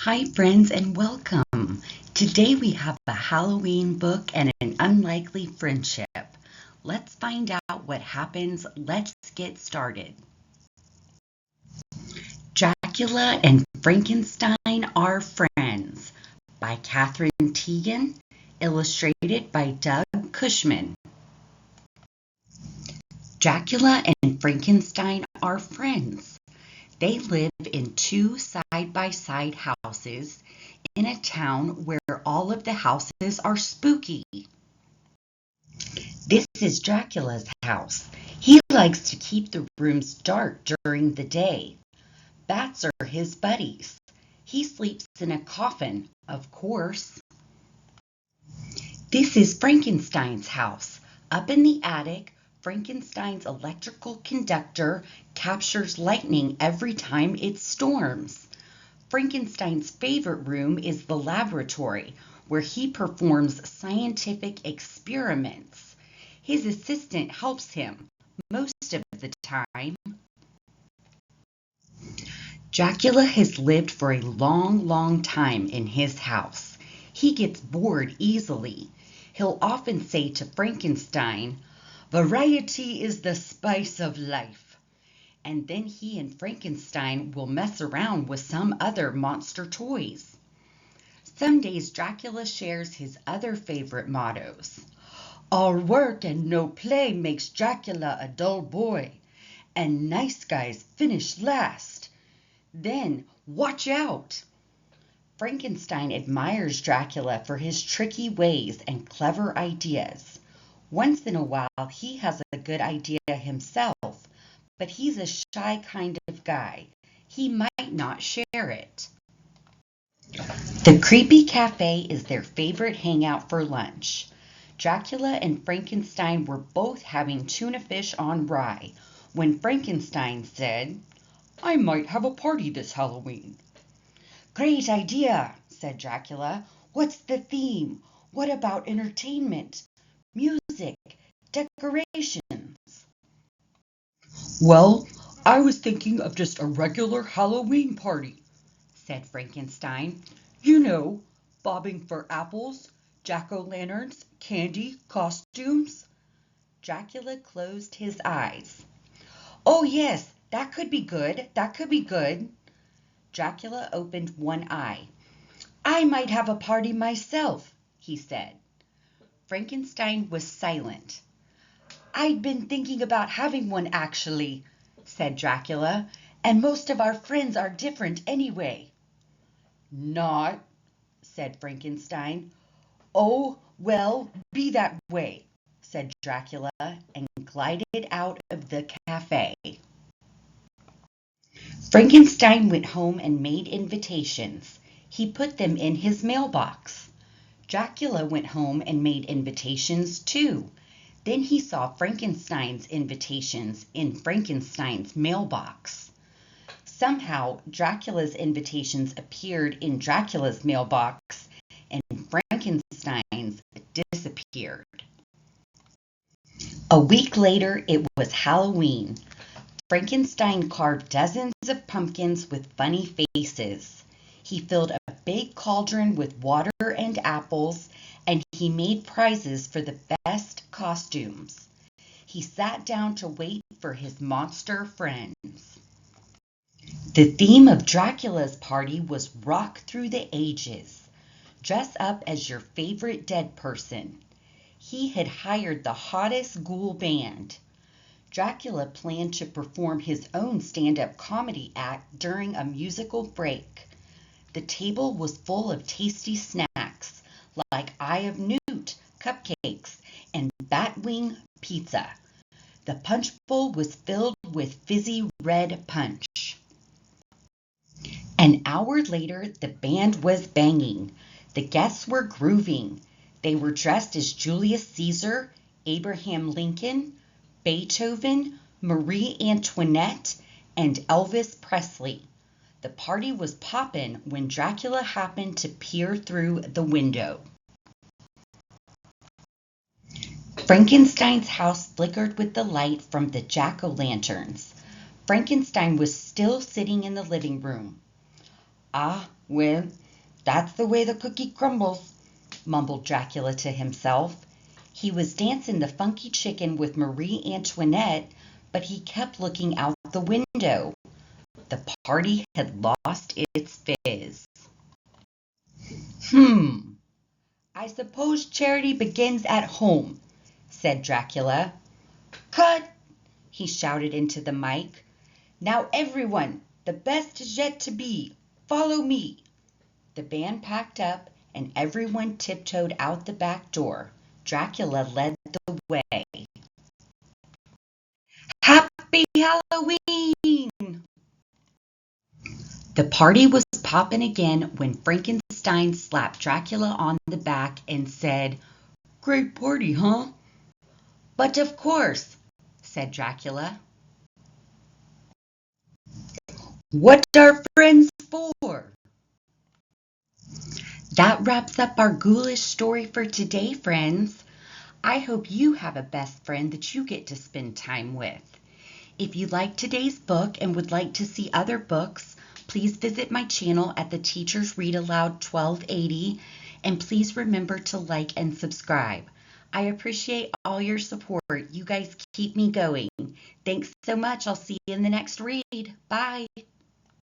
Hi, friends, and welcome. Today we have a Halloween book and an unlikely friendship. Let's find out what happens. Let's get started. Dracula and Frankenstein Are Friends by Catherine Teagan, illustrated by Doug Cushman. Dracula and Frankenstein are friends. They live in two side-by-side houses in a town where all of the houses are spooky. This is Dracula's house. He likes to keep the rooms dark during the day. Bats are his buddies. He sleeps in a coffin, of course. This is Frankenstein's house. Up in the attic, Frankenstein's electrical conductor captures lightning every time it storms. Frankenstein's favorite room is the laboratory, where he performs scientific experiments. His assistant helps him most of the time. Dracula has lived for a long time in his house. He gets bored easily. He'll often say to Frankenstein, "Variety is the spice of life." And then he and Frankenstein will mess around with some other monster toys. Some days Dracula shares his other favorite mottos. "All work and no play makes Dracula a dull boy, and nice guys finish last. Then watch out." Frankenstein admires Dracula for his tricky ways and clever ideas. Once in a while, he has a good idea himself, but he's a shy kind of guy. He might not share it. The Creepy Cafe is their favorite hangout for lunch. Dracula and Frankenstein were both having tuna fish on rye when Frankenstein said, "I might have a party this Halloween." "Great idea," said Dracula. "What's the theme? What about entertainment? Music? Decorations?" "Well, I was thinking of just a regular Halloween party," said Frankenstein. "You know, bobbing for apples, jack-o'-lanterns, candy, costumes." Dracula closed his eyes. "Oh yes, that could be good. That could be good." Dracula opened one eye. "I might have a party myself," he said. Frankenstein was silent. "I'd been thinking about having one actually," said Dracula, "and most of our friends are different anyway." "Not," said Frankenstein. "Oh, well, be that way," said Dracula, and glided out of the cafe. Frankenstein went home and made invitations. He put them in his mailbox. Dracula went home and made invitations too. Then he saw Frankenstein's invitations in Frankenstein's mailbox. Somehow, Dracula's invitations appeared in Dracula's mailbox, and Frankenstein's disappeared. A week later, it was Halloween. Frankenstein carved dozens of pumpkins with funny faces. He filled a big cauldron with water and apples, and he made prizes for the best costumes. He sat down to wait for his monster friends. The theme of Dracula's party was Rock Through the Ages. Dress up as your favorite dead person. He had hired the hottest ghoul band. Dracula planned to perform his own stand-up comedy act during a musical break. The table was full of tasty snacks like Eye of Newt, cupcakes, and Batwing pizza. The punch bowl was filled with fizzy red punch. An hour later, the band was banging. The guests were grooving. They were dressed as Julius Caesar, Abraham Lincoln, Beethoven, Marie Antoinette, and Elvis Presley. The party was poppin' when Dracula happened to peer through the window. Frankenstein's house flickered with the light from the jack-o'-lanterns. Frankenstein was still sitting in the living room. "Ah, Well, that's the way the cookie crumbles, mumbled Dracula to himself. He was dancing the funky chicken with Marie Antoinette, but he kept looking out the window. The party had lost its fizz. Hmm, I suppose charity begins at home, said Dracula. Cut! He shouted into the mic. Now everyone, the best is yet to be. Follow me. The band packed up and everyone tiptoed out the back door. Dracula led the way. Happy Halloween! The party was popping again when Frankenstein slapped Dracula on the back and said, Great party, huh? But of course, said Dracula. What are friends for? That wraps up our ghoulish story for today, friends. I hope you have a best friend that you get to spend time with. If you like today's book and would like to see other books, please visit my channel at the Teachers Read Aloud 1280, and please remember to like and subscribe. I appreciate all your support. You guys keep me going. Thanks so much. I'll see you in the next read. Bye.